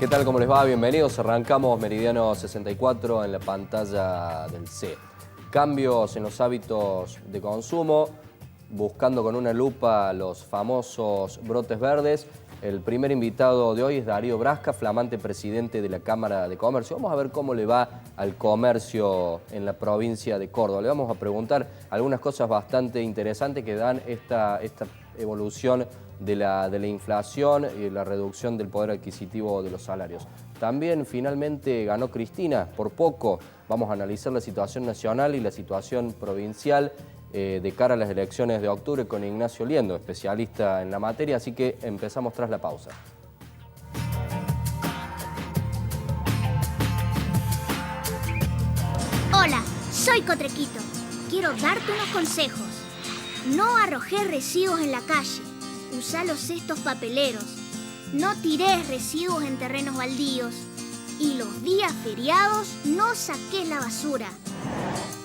¿Qué tal? ¿Cómo les va? Bienvenidos. Arrancamos Meridiano 64 en la pantalla del C. Cambios en los hábitos de consumo, buscando con una lupa los famosos brotes verdes. El primer invitado de hoy es Darío Brasca, flamante presidente de la Cámara de Comercio. Vamos a ver cómo le va al comercio en la provincia de Córdoba. Le vamos a preguntar algunas cosas bastante interesantes que dan esta evolución de la inflación y la reducción del poder adquisitivo de los salarios. También finalmente ganó Cristina, por poco. Vamos a analizar la situación nacional y la situación provincial de cara a las elecciones de octubre con Ignacio Liendo, especialista en la materia, así que empezamos tras la pausa. Hola, soy Cotrequito. Quiero darte unos consejos. No arrojes residuos en la calle. Usa los cestos papeleros. No tires residuos en terrenos baldíos. Y los días feriados no saques la basura.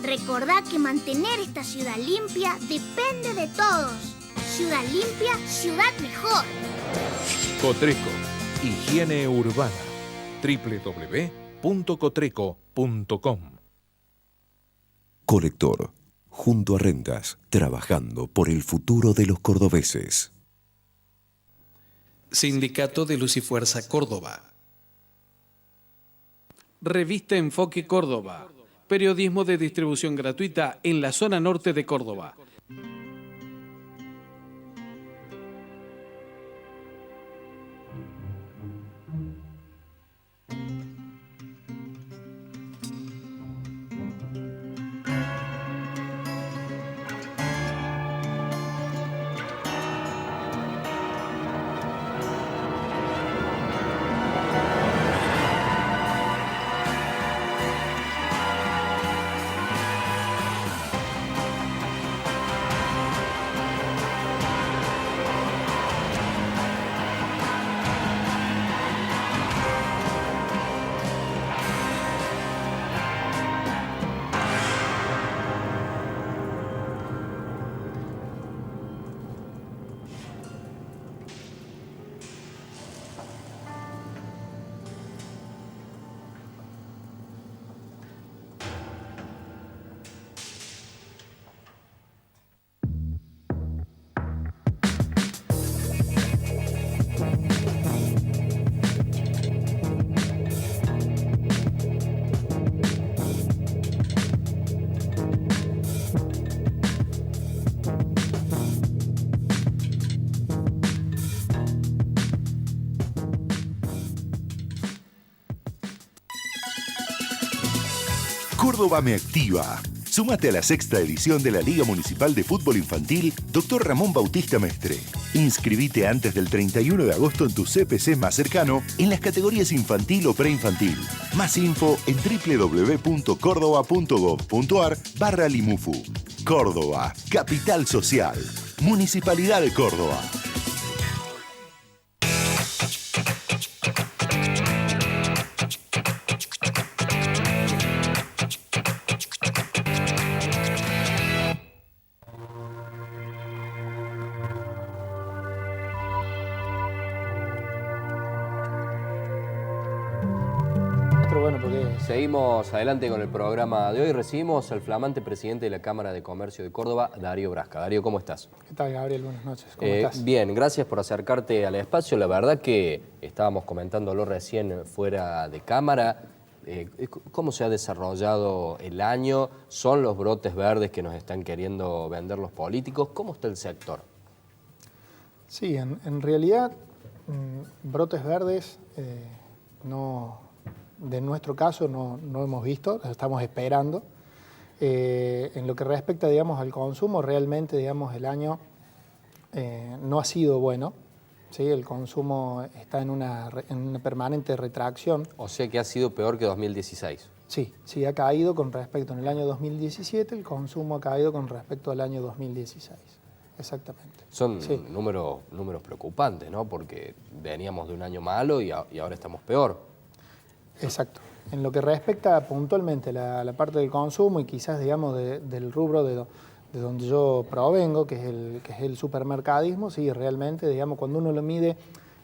Recordá que mantener esta ciudad limpia depende de todos. Ciudad limpia, ciudad mejor. Cotreco, higiene urbana. www.cotreco.com. Colector, junto a Rentas, trabajando por el futuro de los cordobeses. Sindicato de Luz y Fuerza Córdoba. Revista Enfoque Córdoba. Periodismo de distribución gratuita en la zona norte de Córdoba. Córdoba me activa. Súmate a la sexta edición de la Liga Municipal de Fútbol Infantil Dr. Ramón Bautista Mestre. Inscribite antes del 31 de agosto en tu CPC más cercano en las categorías infantil o preinfantil. Más info en www.cordoba.gov.ar/Limufu. Córdoba, capital social. Municipalidad de Córdoba. Seguimos adelante con el programa de hoy. Recibimos al flamante presidente de la Cámara de Comercio de Córdoba, Darío Brasca. Darío, ¿cómo estás? ¿Qué tal, Gabriel? Buenas noches. ¿Cómo estás? Bien, gracias por acercarte al espacio. La verdad que estábamos comentándolo recién fuera de cámara. ¿Cómo se ha desarrollado el año? ¿Son los brotes verdes que nos están queriendo vender los políticos? ¿Cómo está el sector? Sí, en realidad, brotes verdes no... De nuestro caso no hemos visto, estamos esperando. En lo que respecta, digamos, al consumo, realmente, digamos, el año no ha sido bueno. ¿Sí? El consumo está en una permanente retracción. O sea que ha sido peor que 2016. Sí, ha caído con respecto en el año 2017, el consumo ha caído con respecto al año 2016. Exactamente. Son números preocupantes, ¿no? Porque veníamos de un año malo y ahora estamos peor. Exacto. En lo que respecta puntualmente la parte del consumo y quizás, digamos, del rubro de donde yo provengo, que es el supermercadismo, sí, realmente, digamos, cuando uno lo mide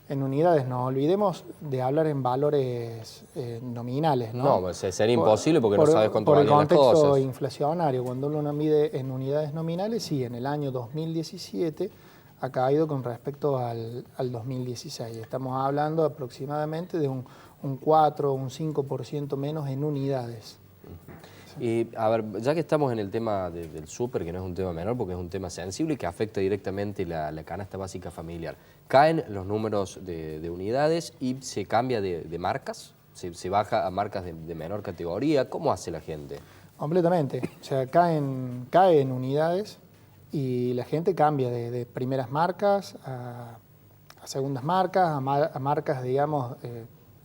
en unidades. No olvidemos de hablar en valores nominales, ¿no? No, sería imposible porque no sabes cuánto valen las cosas. Por el contexto inflacionario, cuando uno mide en unidades nominales, sí, en el año 2017 ha caído con respecto al 2016. Estamos hablando aproximadamente de un 4 o un 5% menos en unidades. Y a ver, ya que estamos en el tema del súper, que no es un tema menor porque es un tema sensible y que afecta directamente la canasta básica familiar, ¿caen los números de unidades y se cambia de marcas? ¿Se baja a marcas de menor categoría? ¿Cómo hace la gente? Completamente. O sea, caen unidades y la gente cambia de primeras marcas a segundas marcas, a marcas, digamos,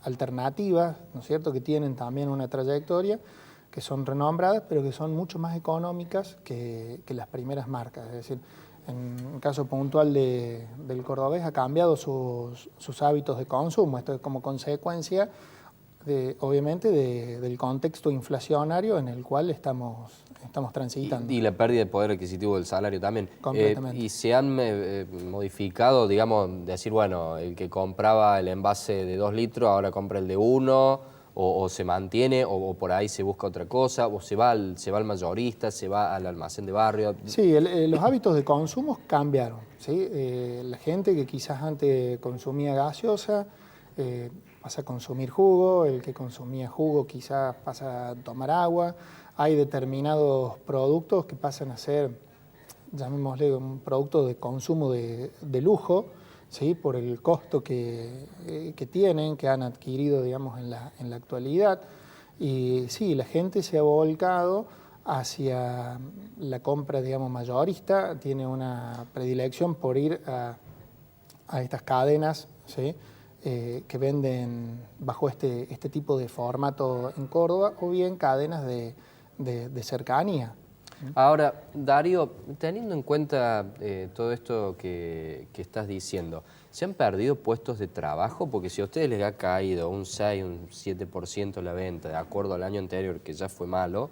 alternativas, ¿no es cierto?, que tienen también una trayectoria, que son renombradas, pero que son mucho más económicas que las primeras marcas. Es decir, en el caso puntual del cordobés ha cambiado sus hábitos de consumo. Esto es como consecuencia, obviamente, del contexto inflacionario en el cual estamos transitando. Y la pérdida de poder adquisitivo del salario también. Completamente. Y se han modificado, digamos, decir, bueno, el que compraba el envase de 2 litros ahora compra el de 1, o se mantiene, o por ahí se busca otra cosa, o se va al mayorista, se va al almacén de barrio. Sí, los hábitos de consumo cambiaron, ¿sí? La gente que quizás antes consumía gaseosa pasa a consumir jugo, el que consumía jugo quizás pasa a tomar agua. Hay determinados productos que pasan a ser, llamémosle, un producto de consumo de lujo, ¿sí?, por el costo que tienen, que han adquirido, digamos, en la actualidad. Y sí, la gente se ha volcado hacia la compra, digamos, mayorista, tiene una predilección por ir a estas cadenas, ¿sí?, que venden bajo este tipo de formato en Córdoba, o bien cadenas de cercanía. Ahora, Darío, teniendo en cuenta todo esto que estás diciendo, ¿se han perdido puestos de trabajo? Porque si a ustedes les ha caído un 6, un 7% la venta, de acuerdo al año anterior, que ya fue malo,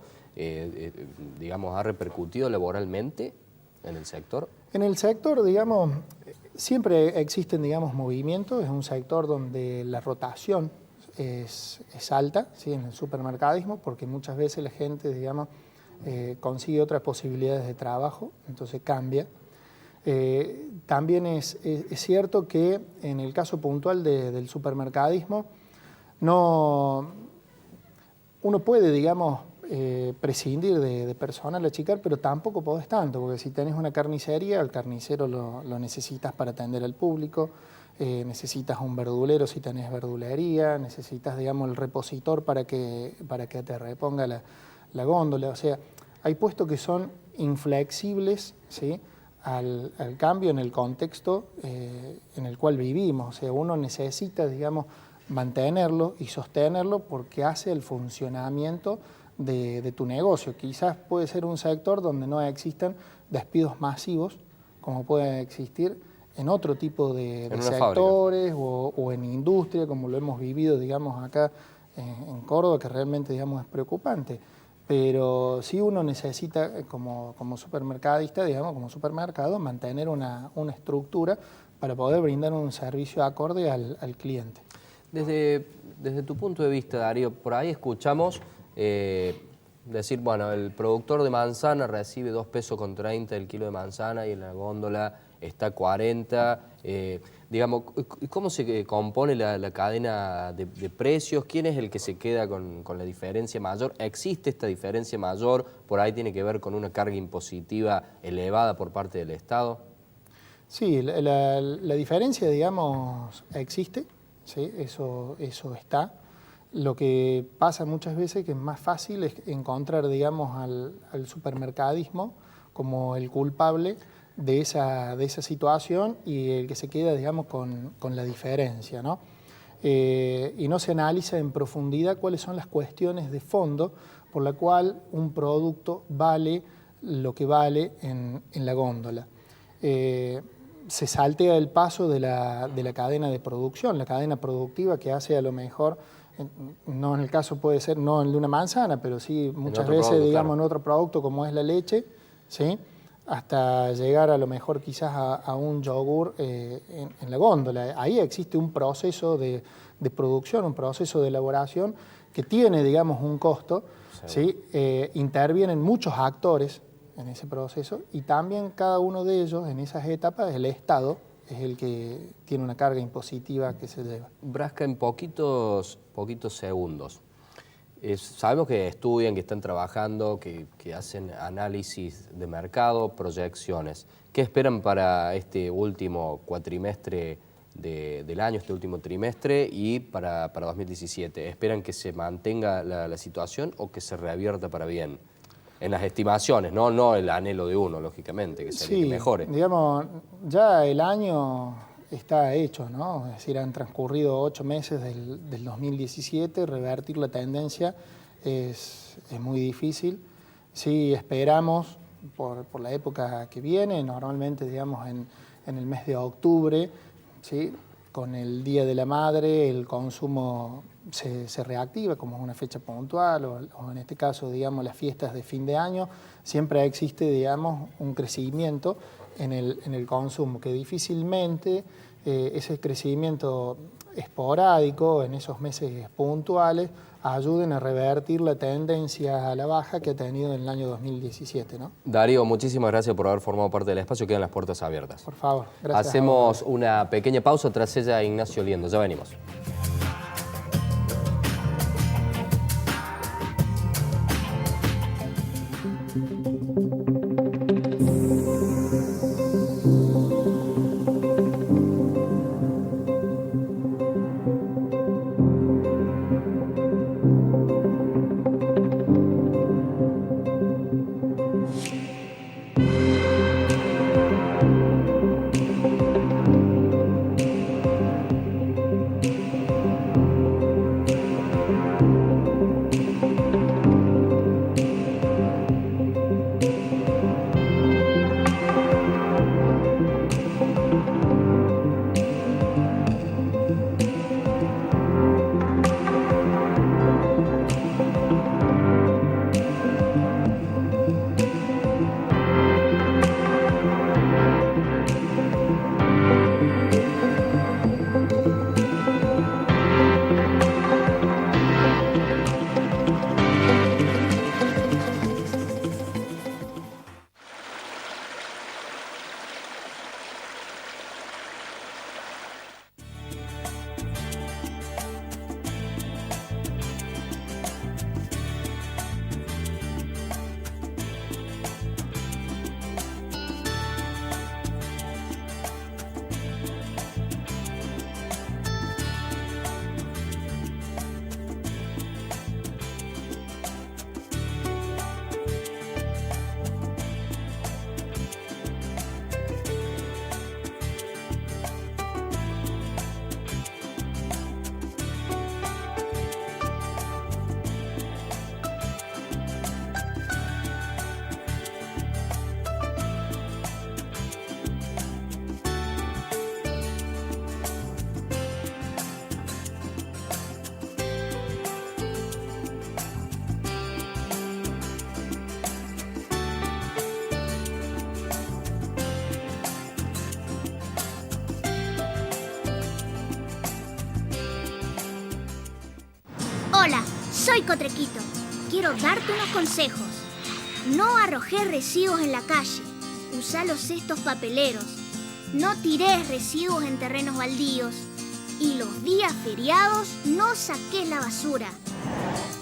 digamos, ¿ha repercutido laboralmente en el sector? En el sector, digamos, siempre existen, digamos, movimientos. Es un sector donde la rotación es alta, ¿sí?, en el supermercadismo, porque muchas veces la gente, digamos, consigue otras posibilidades de trabajo, entonces cambia. También es cierto que en el caso puntual del supermercadismo, uno puede, digamos, prescindir de personal, achicar, pero tampoco podés tanto, porque si tenés una carnicería, el carnicero lo necesitas para atender al público, necesitas un verdulero si tenés verdulería, necesitas, digamos, el repositor para que te reponga la góndola. O sea, hay puestos que son inflexibles, ¿sí?, al cambio en el contexto en el cual vivimos. O sea, uno necesita, digamos, mantenerlo y sostenerlo porque hace el funcionamiento de tu negocio. Quizás puede ser un sector donde no existan despidos masivos, como pueden existir en otro tipo de sectores o en industria, como lo hemos vivido, digamos, acá en Córdoba, que realmente, digamos, es preocupante. Pero sí uno necesita, como supermercadista, digamos, como supermercado, mantener una estructura para poder brindar un servicio acorde al cliente. Desde tu punto de vista, Darío, por ahí escuchamos decir, bueno, el productor de manzana recibe 2,30 pesos el kilo de manzana y en la góndola está 40. Digamos, ¿cómo se compone la cadena de precios? ¿Quién es el que se queda con la diferencia mayor? ¿Existe esta diferencia mayor? ¿Por ahí tiene que ver con una carga impositiva elevada por parte del Estado? Sí, la diferencia, digamos, existe, ¿sí? Eso está. Lo que pasa muchas veces que es más fácil es encontrar, digamos, al supermercadismo como el culpable de esa situación y el que se queda, digamos, con la diferencia, ¿no? Y no se analiza en profundidad cuáles son las cuestiones de fondo por la cual un producto vale lo que vale en la góndola. Se saltea el paso de la cadena de producción, la cadena productiva que hace a lo mejor, no en el caso puede ser no el de una manzana, pero sí muchas veces, digamos, en otro producto como es la leche, ¿sí?, hasta llegar a lo mejor quizás a un yogur en la góndola. Ahí existe un proceso de producción, un proceso de elaboración que tiene, digamos, un costo, ¿sí? Intervienen muchos actores en ese proceso y también cada uno de ellos en esas etapas, el Estado es el que tiene una carga impositiva que se lleva. Brasca, en poquitos segundos. Sabemos que estudian, que están trabajando, que hacen análisis de mercado, proyecciones. ¿Qué esperan para este último cuatrimestre del año, este último trimestre y para 2017? ¿Esperan que se mantenga la situación o que se revierta para bien? En las estimaciones, no el anhelo de uno, lógicamente, que se mejore. Digamos, ya el año está hecho, ¿no? Es decir, han transcurrido 8 meses del 2017, revertir la tendencia es muy difícil. Sí esperamos por la época que viene, normalmente, digamos, en el mes de octubre, ¿sí? Con el Día de la Madre, el consumo se reactiva, como es una fecha puntual, o en este caso, digamos, las fiestas de fin de año, siempre existe, digamos, un crecimiento en el consumo, que difícilmente ese crecimiento esporádico en esos meses puntuales ayuden a revertir la tendencia a la baja que ha tenido en el año 2017, ¿no? Darío, muchísimas gracias por haber formado parte del espacio. Quedan las puertas abiertas. Por favor, gracias. Hacemos una pequeña pausa, tras ella Ignacio Liendo. Ya venimos. Hola, soy Cotrequito. Quiero darte unos consejos. No arrojes residuos en la calle. Usa los cestos papeleros. No tires residuos en terrenos baldíos. Y los días feriados no saques la basura.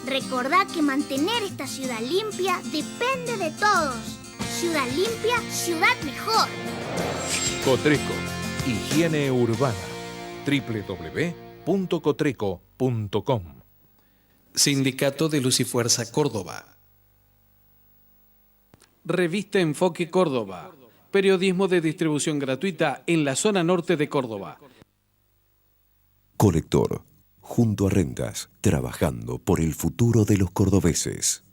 Recordá que mantener esta ciudad limpia depende de todos. Ciudad limpia, ciudad mejor. Cotreco, higiene urbana. www.cotreco.com. Sindicato de Luz y Fuerza Córdoba. Revista Enfoque Córdoba. Periodismo de distribución gratuita en la zona norte de Córdoba. Colector, junto a Rentas, trabajando por el futuro de los cordobeses.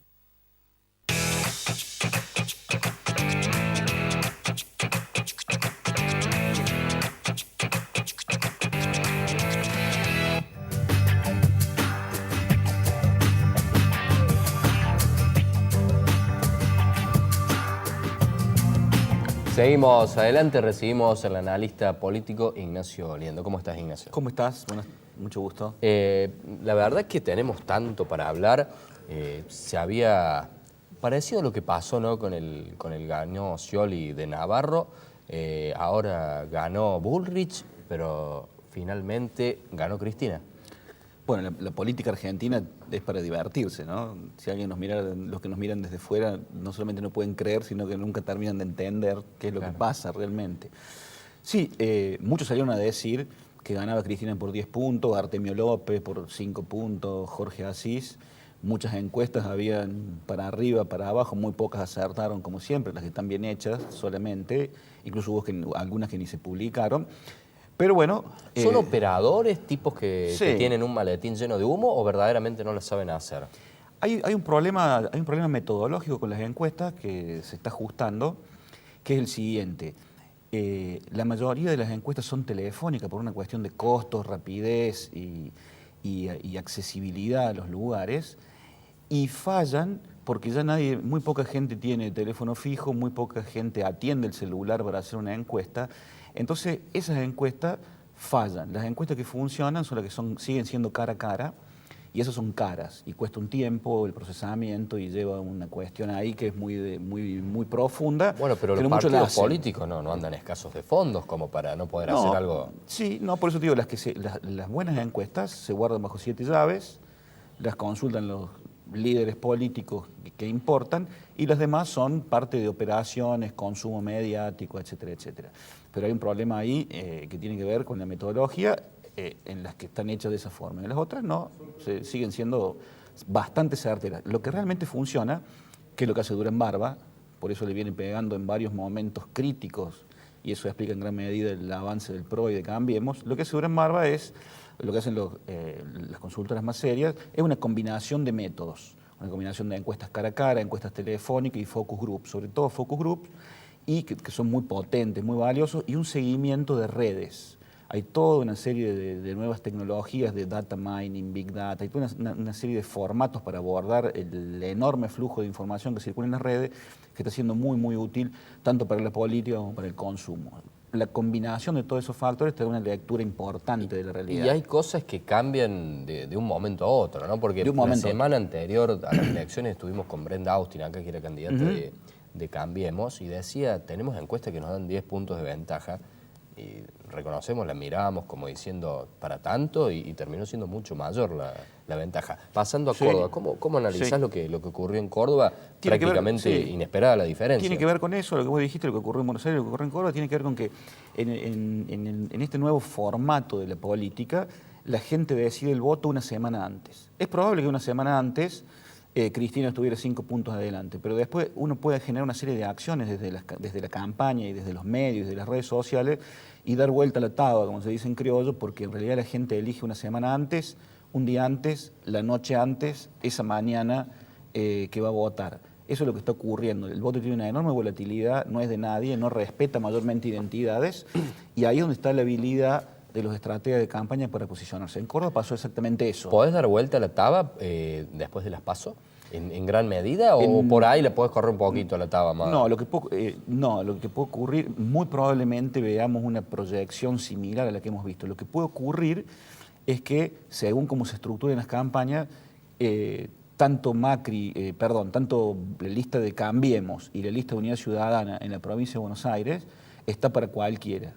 Seguimos adelante, recibimos al analista político Ignacio Liendo. ¿Cómo estás, Ignacio? ¿Cómo estás? Bueno, mucho gusto. La verdad es que tenemos tanto para hablar. Se había parecido a lo que pasó, ¿no? con el ganó Scioli de Navarro. Ahora ganó Bullrich, pero finalmente ganó Cristina. Bueno, la política argentina es para divertirse, ¿no? Si alguien nos mira, los que nos miran desde fuera, no solamente no pueden creer, sino que nunca terminan de entender qué es lo que pasa realmente. Sí, muchos salieron a decir que ganaba Cristina por 10 puntos, Artemio López por 5 puntos, Jorge Asís. Muchas encuestas habían para arriba, para abajo, muy pocas acertaron, como siempre, las que están bien hechas solamente, incluso hubo algunas que ni se publicaron. Pero bueno... ¿Son operadores, tipos que sí, tienen un maletín lleno de humo o verdaderamente no lo saben hacer? Hay un problema metodológico con las encuestas que se está ajustando, que es el siguiente. La mayoría de las encuestas son telefónicas por una cuestión de costos, rapidez y accesibilidad a los lugares, y fallan porque ya muy poca gente tiene teléfono fijo, muy poca gente atiende el celular para hacer una encuesta. Entonces, esas encuestas fallan. Las encuestas que funcionan son las que siguen siendo cara a cara, y esas son caras, y cuesta un tiempo el procesamiento, y lleva una cuestión ahí que es muy profunda. Bueno, pero los partidos políticos no andan escasos de fondos como para no poder hacer algo. Sí, no, por eso te digo, las buenas encuestas se guardan bajo 7 llaves, las consultan los líderes políticos que importan, y las demás son parte de operaciones, consumo mediático, etcétera, etcétera. Pero hay un problema ahí que tiene que ver con la metodología en las que están hechas de esa forma. En las otras no, siguen siendo bastante certeras. Lo que realmente funciona, que es lo que hace Durán Barba, por eso le viene pegando en varios momentos críticos, y eso explica en gran medida el avance del PRO y de Cambiemos, lo que hace Durán Barba es, lo que hacen las consultoras más serias, es una combinación de métodos, una combinación de encuestas cara a cara, encuestas telefónicas y focus groups, sobre todo focus groups, y que son muy potentes, muy valiosos, y un seguimiento de redes. Hay toda una serie de nuevas tecnologías de data mining, big data, hay toda una serie de formatos para abordar el enorme flujo de información que circula en las redes, que está siendo muy útil tanto para la política como para el consumo. La combinación de todos esos factores te da una lectura importante de la realidad. Y hay cosas que cambian de un momento a otro, ¿no? Porque la semana anterior a las elecciones estuvimos con Brenda Austin, acá que era candidata de Cambiemos, y decía, tenemos encuestas que nos dan 10 puntos de ventaja, y reconocemos, la miramos como diciendo para tanto, y terminó siendo mucho mayor la ventaja. Pasando a Córdoba, ¿cómo analizás lo que ocurrió en Córdoba? Prácticamente inesperada la diferencia. Tiene que ver con eso, lo que vos dijiste, lo que ocurrió en Buenos Aires, lo que ocurrió en Córdoba, tiene que ver con que en este nuevo formato de la política, la gente decide el voto una semana antes. Es probable que una semana antes Cristina estuviera 5 puntos adelante, pero después uno puede generar una serie de acciones desde la campaña y desde los medios, desde las redes sociales, y dar vuelta a la taba, como se dice en criollo, porque en realidad la gente elige una semana antes, un día antes, la noche antes, esa mañana que va a votar. Eso es lo que está ocurriendo. El voto tiene una enorme volatilidad, no es de nadie, no respeta mayormente identidades, y ahí es donde está la habilidad de los estrategas de campaña para posicionarse. En Córdoba pasó exactamente eso. ¿Podés dar vuelta a la taba después de las PASO? ¿En gran medida? ¿O por ahí le podés correr un poquito a la taba más? No, lo que puede ocurrir, muy probablemente veamos una proyección similar a la que hemos visto. Lo que puede ocurrir es que, según cómo se estructuren las campañas, tanto la lista de Cambiemos y la lista de Unidad Ciudadana en la provincia de Buenos Aires está para cualquiera.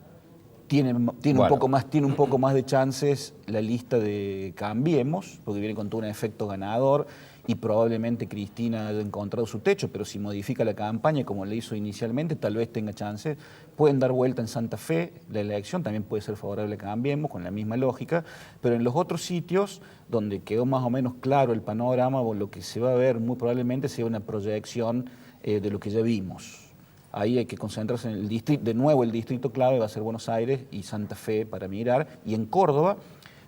Tiene un poco más de chances la lista de Cambiemos, porque viene con todo un efecto ganador, y probablemente Cristina haya encontrado su techo, pero si modifica la campaña como le hizo inicialmente, tal vez tenga chances. Pueden dar vuelta en Santa Fe, la elección también puede ser favorable a Cambiemos, con la misma lógica, pero en los otros sitios donde quedó más o menos claro el panorama, o lo que se va a ver muy probablemente sea una proyección de lo que ya vimos. Ahí hay que concentrarse en el distrito, de nuevo el distrito clave va a ser Buenos Aires y Santa Fe para mirar, y en Córdoba,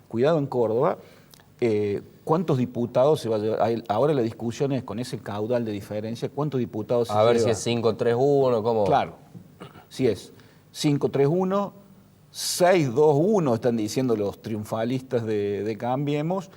cuidado en Córdoba, ¿cuántos diputados se va a llevar? Ahora la discusión es con ese caudal de diferencia, ¿cuántos diputados se lleva? A ver si es 5-3-1, ¿cómo? Claro, si es 5-3-1, 6-2-1 están diciendo los triunfalistas de Cambiemos,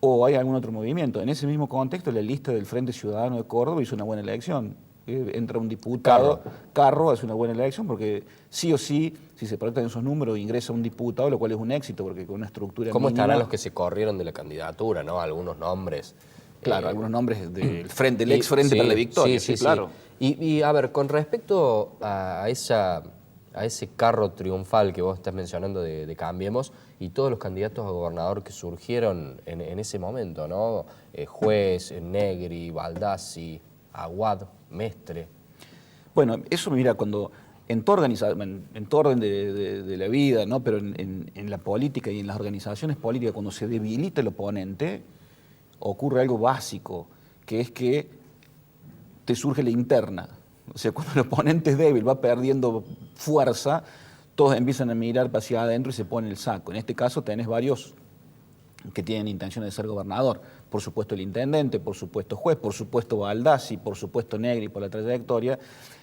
o hay algún otro movimiento. En ese mismo contexto, la lista del Frente Ciudadano de Córdoba hizo una buena elección. entra un diputado. Carro es una buena elección porque sí o sí, si se proyectan esos números, ingresa un diputado, lo cual es un éxito porque con una estructura ¿Cómo mínima, estarán los que se corrieron de la candidatura, ¿no? Algunos nombres. Claro, algunos nombres del frente, del ex Frente para la Victoria, sí, claro. Y a ver, con respecto a ese carro triunfal que vos estás mencionando de Cambiemos y todos los candidatos a gobernador que surgieron en ese momento, ¿no? Juez, Negri, Baldassi, Aguad, Mestre. Bueno, eso mira, cuando en todo orden de la vida, ¿no? Pero en la política y en las organizaciones políticas, cuando se debilita el oponente, ocurre algo básico, que es que te surge la interna. O sea, cuando el oponente es débil, va perdiendo fuerza, todos empiezan a mirar hacia adentro y se pone el saco. En este caso tenés varios que tienen intenciones de ser gobernador. Por supuesto el intendente, por supuesto juez, por supuesto Baldassi, por supuesto Negri por la trayectoria.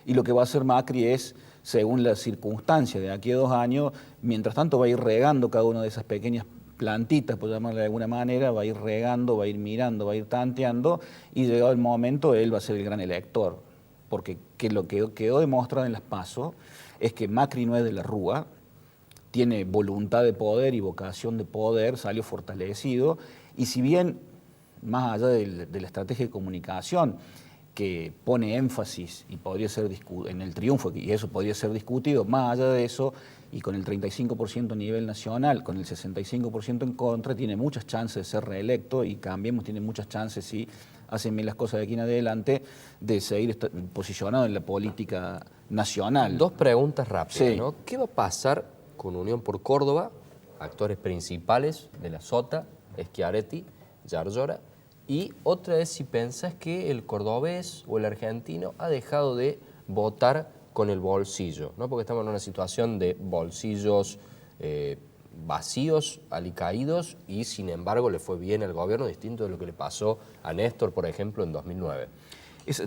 Y lo que va a hacer Macri es, según las circunstancias de aquí a 2 años, mientras tanto va a ir regando cada una de esas pequeñas plantitas, por llamarle de alguna manera, va a ir regando, va a ir mirando, va a ir tanteando, y llegado el momento él va a ser el gran elector. Porque lo que quedó demostrado en las PASO es que Macri no es de la Rúa, tiene voluntad de poder y vocación de poder, salió fortalecido, y si bien, más allá de la estrategia de comunicación, que pone énfasis y podría ser en el triunfo, y eso podría ser discutido, más allá de eso, y con el 35% a nivel nacional, con el 65% en contra, tiene muchas chances de ser reelecto, y Cambiemos tiene muchas chances, si hacen bien las cosas de aquí en adelante, de seguir posicionado en la política nacional. 2 preguntas rápidas, Sí. ¿no? ¿Qué va a pasar con Unión por Córdoba, actores principales de la Sota, Schiaretti, Yarlora? Y otra es si pensás que el cordobés o el argentino ha dejado de votar con el bolsillo, ¿no? Porque estamos en una situación de bolsillos vacíos, alicaídos, y sin embargo le fue bien al gobierno, distinto de lo que le pasó a Néstor, por ejemplo, en 2009.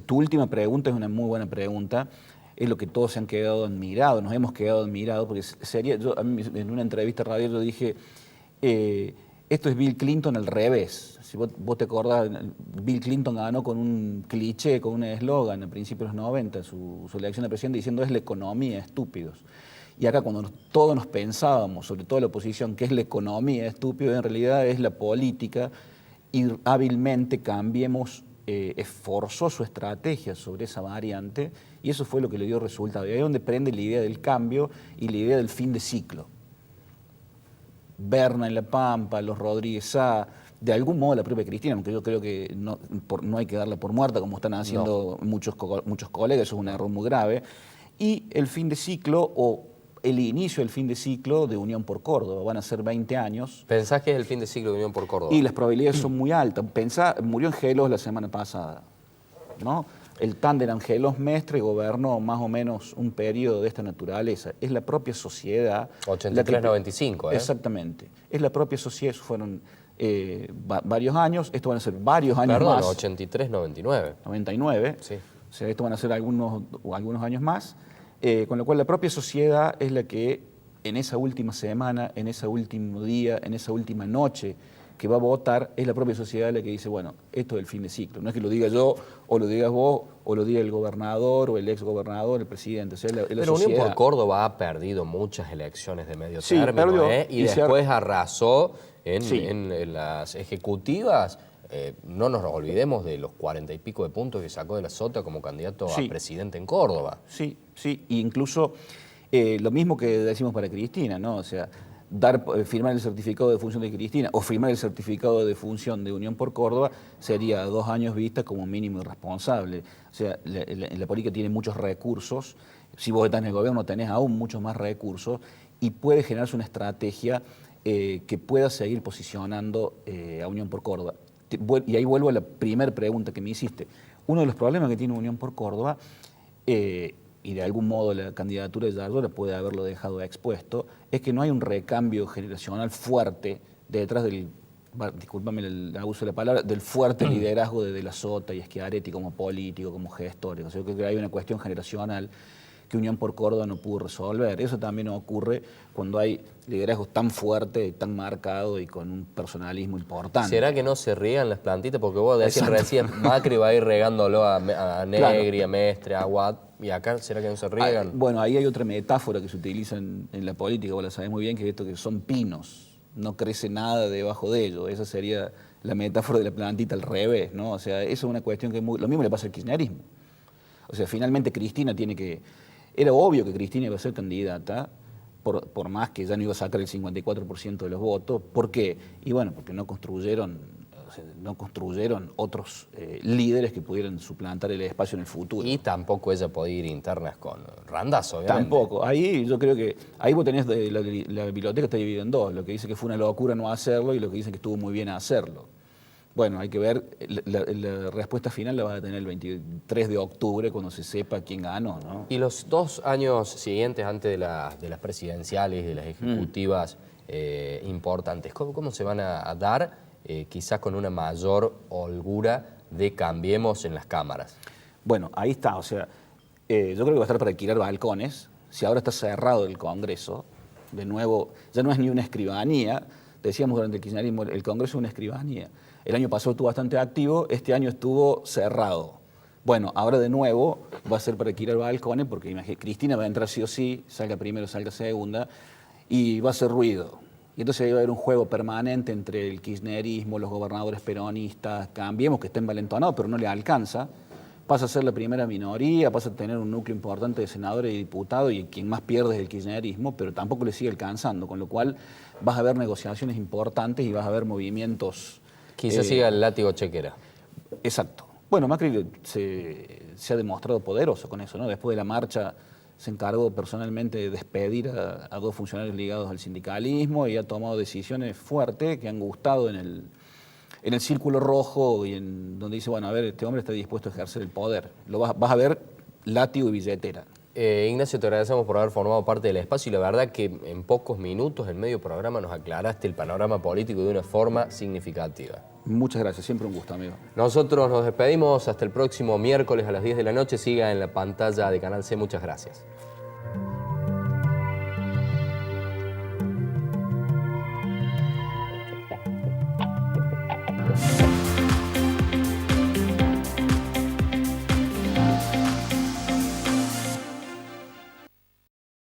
Tu última pregunta es una muy buena pregunta. Es lo que todos se han quedado admirados, nos hemos quedado admirados, porque a mí, en una entrevista radial yo dije, esto es Bill Clinton al revés. Si vos te acordás, Bill Clinton ganó con un cliché, con un eslogan a principios de los 90, su elección de presidente, diciendo es la economía, estúpidos. Y acá cuando todos nos pensábamos, sobre todo la oposición, que es la economía, estúpido, en realidad es la política, y hábilmente Cambiemos esforzó su estrategia sobre esa variante, y eso fue lo que le dio resultado. Y ahí es donde prende la idea del cambio y la idea del fin de ciclo. Berna en La Pampa, los Rodríguez Sá, de algún modo la propia Cristina, aunque yo creo que no hay que darla por muerta como están haciendo muchos colegas, eso es un error muy grave, y el fin de ciclo o el inicio del fin de ciclo de Unión por Córdoba, van a ser 20 años. ¿Pensás que es el fin de ciclo de Unión por Córdoba? Y las probabilidades son muy altas. Murió Angelos la semana pasada, ¿no? El tándem Angelos-Mestre gobernó más o menos un periodo de esta naturaleza. Es la propia sociedad... 83-95, Exactamente. Es la propia sociedad, fueron varios años, esto van a ser varios años más. 83-99. 99. Sí. O sea, esto van a ser algunos años más. Con lo cual la propia sociedad es la que en esa última semana, en ese último día, en esa última noche que va a votar, es la propia sociedad la que dice, bueno, esto es el fin de ciclo. No es que lo diga yo, o lo digas vos, o lo diga el gobernador, o el exgobernador, el presidente. O sea, la Pero sociedad. Unión por Córdoba ha perdido muchas elecciones de medio Sí, término, perdió, y después arrasó en las ejecutivas. No nos olvidemos de los 40 y pico de puntos que sacó de la Sota como candidato a presidente en Córdoba. Sí, incluso lo mismo que decimos para Cristina, ¿no? O sea, firmar el certificado de función de Cristina o firmar el certificado de función de Unión por Córdoba sería 2 años vista como mínimo irresponsable. O sea, la política tiene muchos recursos, si vos estás en el gobierno tenés aún muchos más recursos y puede generarse una estrategia que pueda seguir posicionando a Unión por Córdoba. Y ahí vuelvo a la primera pregunta que me hiciste. Uno de los problemas que tiene Unión por Córdoba, y de algún modo la candidatura de Yarlora puede haberlo dejado expuesto, es que no hay un recambio generacional fuerte detrás del, discúlpame el abuso de la palabra, del fuerte liderazgo de la Sota y Schiaretti como político, como gestores. O sea, yo creo que hay una cuestión generacional que Unión por Córdoba no pudo resolver. Eso también ocurre cuando hay liderazgos tan fuertes, tan marcados y con un personalismo importante. ¿Será que no se riegan las plantitas? Porque vos decías recién, Macri va a ir regándolo a Negri, a Mestre, a Aguad, y acá ¿será que no se riegan? Bueno, ahí hay otra metáfora que se utiliza en la política, vos la sabés muy bien, que es esto que son pinos, no crece nada debajo de ellos. Esa sería la metáfora de la plantita al revés, ¿no? O sea, eso es una cuestión que lo mismo le pasa al kirchnerismo. O sea, finalmente Cristina tiene que... Era obvio que Cristina iba a ser candidata, por más que ya no iba a sacar el 54% de los votos. ¿Por qué? Y bueno, porque no construyeron otros líderes que pudieran suplantar el espacio en el futuro. Y tampoco ella podía ir internas con Randazzo, obviamente. Tampoco. Ahí yo creo que... Ahí vos tenés... La biblioteca está dividida en dos. Lo que dice que fue una locura no hacerlo y lo que dice que estuvo muy bien hacerlo. Bueno, hay que ver, la respuesta final la vas a tener el 23 de octubre cuando se sepa quién ganó, ¿no? Y los 2 años siguientes antes de las presidenciales y de las ejecutivas importantes, ¿cómo se van a dar? Quizás con una mayor holgura de cambiemos en las cámaras. Bueno, ahí está, o sea, yo creo que va a estar para alquilar balcones. Si ahora está cerrado el Congreso, de nuevo, ya no es ni una escribanía. Decíamos durante el kirchnerismo, el Congreso es una escribanía. El año pasado estuvo bastante activo, este año estuvo cerrado. Bueno, ahora de nuevo va a ser para alquilar balcones, porque imagínate, Cristina va a entrar sí o sí, salga primero, salga segunda, y va a hacer ruido. Y entonces ahí va a haber un juego permanente entre el kirchnerismo, los gobernadores peronistas, Cambiemos, que está envalentonado, pero no le alcanza. Pasa a ser la primera minoría, pasa a tener un núcleo importante de senadores y diputados, y quien más pierde es el kirchnerismo, pero tampoco le sigue alcanzando, con lo cual vas a ver negociaciones importantes y vas a ver movimientos... Quizás siga el látigo chequera. Exacto. Bueno, Macri se ha demostrado poderoso con eso, ¿no? Después de la marcha se encargó personalmente de despedir a 2 funcionarios ligados al sindicalismo y ha tomado decisiones fuertes que han gustado en el círculo rojo y en donde dice, bueno, a ver, este hombre está dispuesto a ejercer el poder. Vas a ver látigo y billetera. Ignacio, te agradecemos por haber formado parte del espacio y la verdad que en pocos minutos, en medio programa, nos aclaraste el panorama político de una forma significativa. Muchas gracias, siempre un gusto, amigo. Nosotros nos despedimos hasta el próximo miércoles a las 10 de la noche. Siga en la pantalla de Canal C. Muchas gracias.